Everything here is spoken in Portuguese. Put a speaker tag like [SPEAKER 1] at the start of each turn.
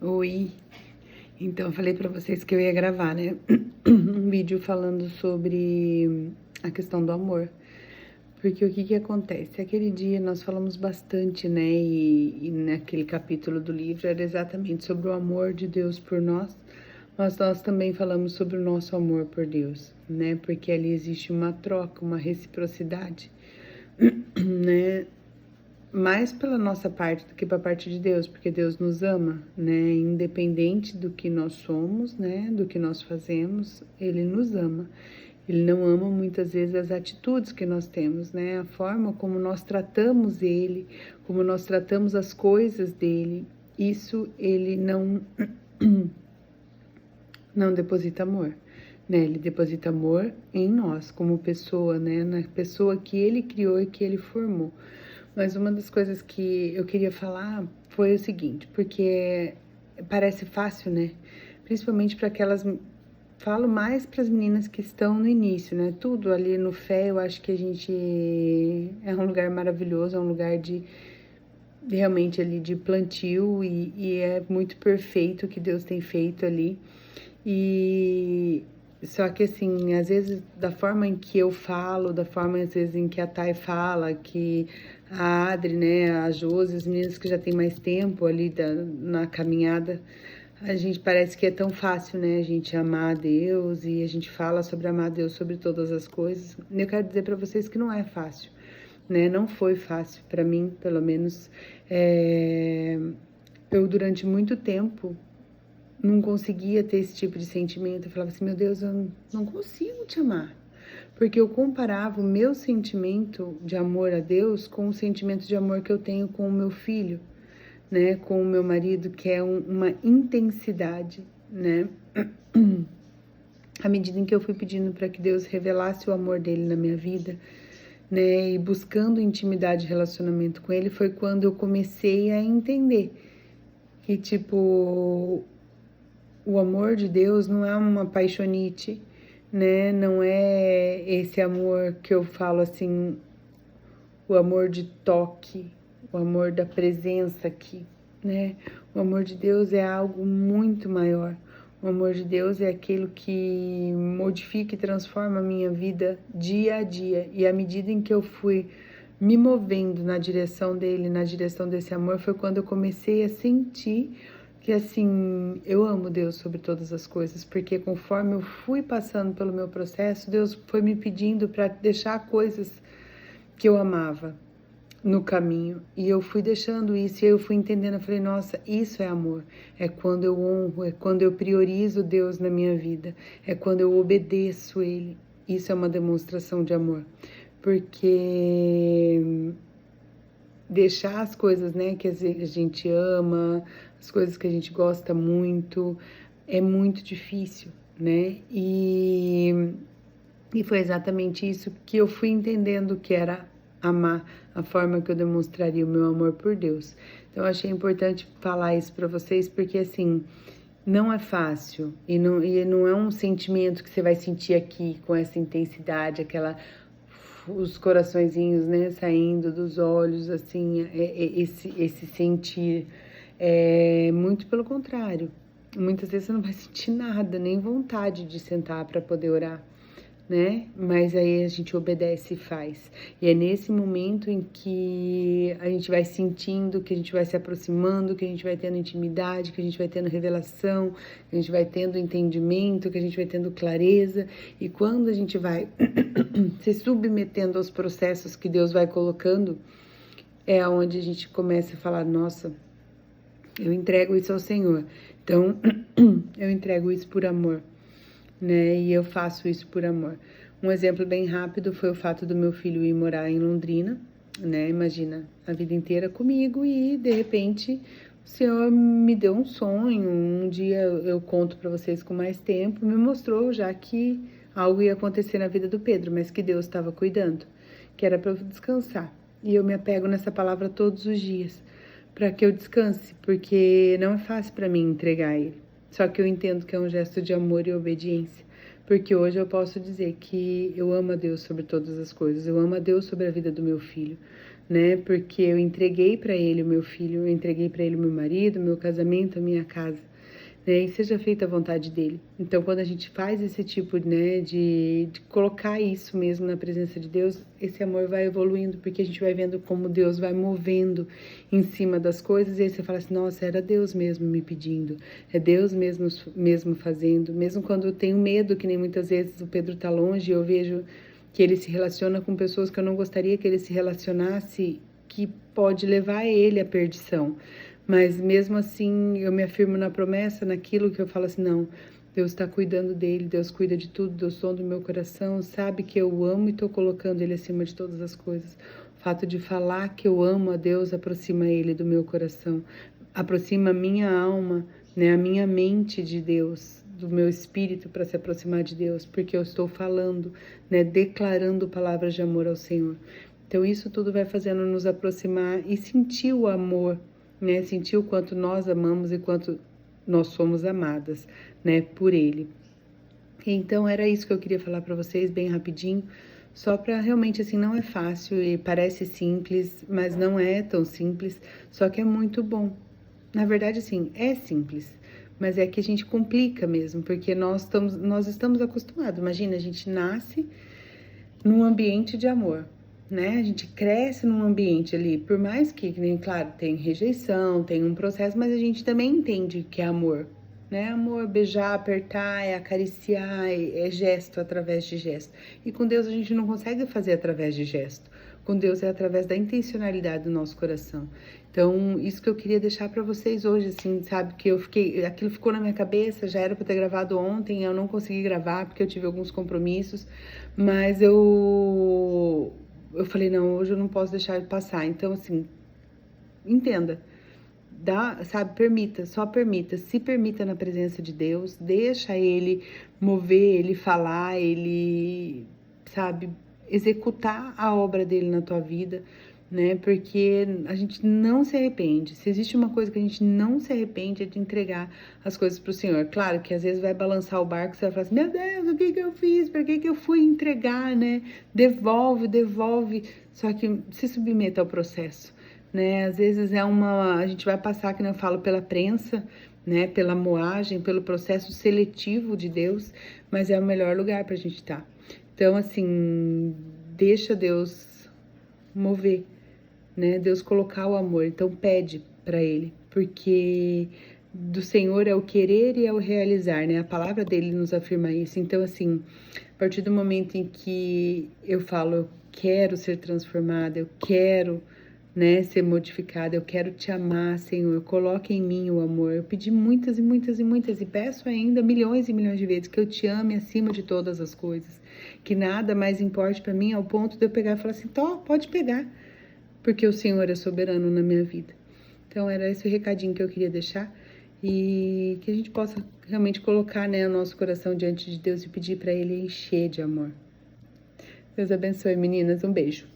[SPEAKER 1] Oi, então eu falei pra vocês que eu ia gravar, né? Um vídeo falando sobre a questão do amor. Porque o que que acontece? Aquele dia nós falamos bastante, né? E naquele capítulo do livro era exatamente sobre o amor de Deus por nós, mas nós também falamos sobre o nosso amor por Deus, né? Porque ali existe uma troca, uma reciprocidade, né? Mais pela nossa parte do que pela parte de Deus, porque Deus nos ama, né? Independente do que nós somos, né? Do que nós fazemos, Ele nos ama. Ele não ama muitas vezes as atitudes que nós temos, né? A forma como nós tratamos Ele, como nós tratamos as coisas dele. Isso Ele não deposita amor, né? Ele deposita amor em nós, como pessoa, né? Na pessoa que Ele criou e que Ele formou. Mas uma das coisas que eu queria falar foi o seguinte, porque parece fácil, né? Principalmente para aquelas. Falo mais para as meninas que estão no início, né? Tudo ali no Fé, eu acho que a gente é um lugar maravilhoso, é um lugar de realmente ali de plantio e é muito perfeito o que Deus tem feito ali. E só que assim, às vezes da forma em que eu falo, da forma às vezes em que a Thay fala, que a Adri, né, a Josi, as meninas que já tem mais tempo ali na caminhada, a gente parece que é tão fácil, né, a gente amar a Deus e a gente fala sobre amar a Deus sobre todas as coisas. Eu quero dizer para vocês que não é fácil, né, não foi fácil para mim, pelo menos. Eu durante muito tempo não conseguia ter esse tipo de sentimento. Eu falava assim, meu Deus, eu não consigo te amar. Porque eu comparava o meu sentimento de amor a Deus com o sentimento de amor que eu tenho com o meu filho, né? Com o meu marido, que é uma intensidade, né? À medida em que eu fui pedindo para que Deus revelasse o amor dele na minha vida, né? E buscando intimidade e relacionamento com ele, foi quando eu comecei a entender que, tipo, o amor de Deus não é uma paixonite, né? Não é esse amor que eu falo assim, o amor de toque, o amor da presença aqui, né? O amor de Deus é algo muito maior. O amor de Deus é aquilo que modifica e transforma a minha vida dia a dia. E à medida em que eu fui me movendo na direção dele, na direção desse amor, foi quando eu comecei a sentir que assim, eu amo Deus sobre todas as coisas, porque conforme eu fui passando pelo meu processo, Deus foi me pedindo para deixar coisas que eu amava no caminho, e eu fui deixando isso, e eu fui entendendo, eu falei, nossa, isso é amor, é quando eu honro, é quando eu priorizo Deus na minha vida, é quando eu obedeço Ele, isso é uma demonstração de amor, porque deixar as coisas, né, que a gente ama, as coisas que a gente gosta muito, é muito difícil, né? E foi exatamente isso que eu fui entendendo que era amar, a forma que eu demonstraria o meu amor por Deus. Então, eu achei importante falar isso para vocês, porque assim, não é fácil e não é um sentimento que você vai sentir aqui com essa intensidade, os coraçõezinhos, né, saindo dos olhos, assim, esse sentir. Muito pelo contrário. Muitas vezes você não vai sentir nada, nem vontade de sentar para poder orar, né? Mas aí a gente obedece e faz. E é nesse momento em que a gente vai sentindo, que a gente vai se aproximando, que a gente vai tendo intimidade, que a gente vai tendo revelação, que a gente vai tendo entendimento, que a gente vai tendo clareza. E quando a gente vai se submetendo aos processos que Deus vai colocando, é onde a gente começa a falar, nossa, eu entrego isso ao Senhor. Então, eu entrego isso por amor, né? E eu faço isso por amor. Um exemplo bem rápido foi o fato do meu filho ir morar em Londrina, né? Imagina, a vida inteira comigo e de repente o Senhor me deu um sonho. Um dia eu conto para vocês com mais tempo, me mostrou já que algo ia acontecer na vida do Pedro, mas que Deus estava cuidando, que era para eu descansar. E eu me apego nessa palavra todos os dias, para que eu descanse, porque não é fácil para mim entregar ele. Só que eu entendo que é um gesto de amor e obediência, porque hoje eu posso dizer que eu amo a Deus sobre todas as coisas, eu amo a Deus sobre a vida do meu filho, né? Porque eu entreguei para Ele o meu filho, eu entreguei para Ele o meu marido, o meu casamento, a minha casa, né? E seja feita a vontade dele. Então, quando a gente faz esse tipo, né, de colocar isso mesmo na presença de Deus, esse amor vai evoluindo, porque a gente vai vendo como Deus vai movendo em cima das coisas, e aí você fala assim, nossa, era Deus mesmo me pedindo, é Deus mesmo fazendo, mesmo quando eu tenho medo, que nem muitas vezes o Pedro tá longe, eu vejo que ele se relaciona com pessoas que eu não gostaria que ele se relacionasse, que pode levar ele à perdição. Mas mesmo assim, eu me afirmo na promessa, naquilo que eu falo assim, não, Deus está cuidando dele, Deus cuida de tudo, Deus sonda o meu coração, sabe que eu amo e estou colocando ele acima de todas as coisas. O fato de falar que eu amo a Deus aproxima ele do meu coração, aproxima a minha alma, né, a minha mente de Deus, do meu espírito para se aproximar de Deus, porque eu estou falando, né, declarando palavras de amor ao Senhor. Então isso tudo vai fazendo nos aproximar e sentir o amor, né? Sentir o quanto nós amamos e quanto nós somos amadas, né? Por Ele. Então era isso que eu queria falar para vocês bem rapidinho, só para realmente assim, não é fácil e parece simples, mas não é tão simples, só que é muito bom. Na verdade, assim, é simples, mas é que a gente complica mesmo, porque nós estamos acostumados. Imagina, a gente nasce num ambiente de amor, né? A gente cresce num ambiente ali, por mais que, nem claro, tem rejeição, tem um processo, mas a gente também entende que é amor, né? Amor, beijar, apertar, é acariciar, é gesto através de gesto. E com Deus a gente não consegue fazer através de gesto. Com Deus é através da intencionalidade do nosso coração. Então, isso que eu queria deixar para vocês hoje, assim, sabe? Que aquilo ficou na minha cabeça, já era para ter gravado ontem, eu não consegui gravar porque eu tive alguns compromissos, mas eu falei, não, hoje eu não posso deixar de passar. Então, assim, entenda, sabe, só permita, se permita na presença de Deus, deixa Ele mover, Ele falar, Ele, sabe, executar a obra dele na tua vida, né? Porque a gente não se arrepende. Se existe uma coisa que a gente não se arrepende é de entregar as coisas para o Senhor. Claro que às vezes vai balançar o barco, você vai falar assim, meu Deus, o que eu fiz? Por que eu fui entregar, né? Devolve. Só que se submeta ao processo, né? Às vezes a gente vai passar, que eu falo, pela prensa, né? Pela moagem, pelo processo seletivo de Deus, mas é o melhor lugar para a gente estar. Então, assim, deixa Deus mover, né? Deus colocar o amor. Então, pede para Ele, porque do Senhor é o querer e é o realizar, né? A palavra dele nos afirma isso. Então, assim, a partir do momento em que eu falo, eu quero ser transformada, eu quero, né, ser modificada, eu quero te amar, Senhor, coloque em mim o amor. Eu pedi muitas e peço ainda milhões e milhões de vezes que eu te ame acima de todas as coisas, que nada mais importe para mim ao ponto de eu pegar e falar assim, pode pegar, porque o Senhor é soberano na minha vida. Então era esse o recadinho que eu queria deixar e que a gente possa realmente colocar, né, o nosso coração diante de Deus e pedir para Ele encher de amor. Deus abençoe, meninas, um beijo.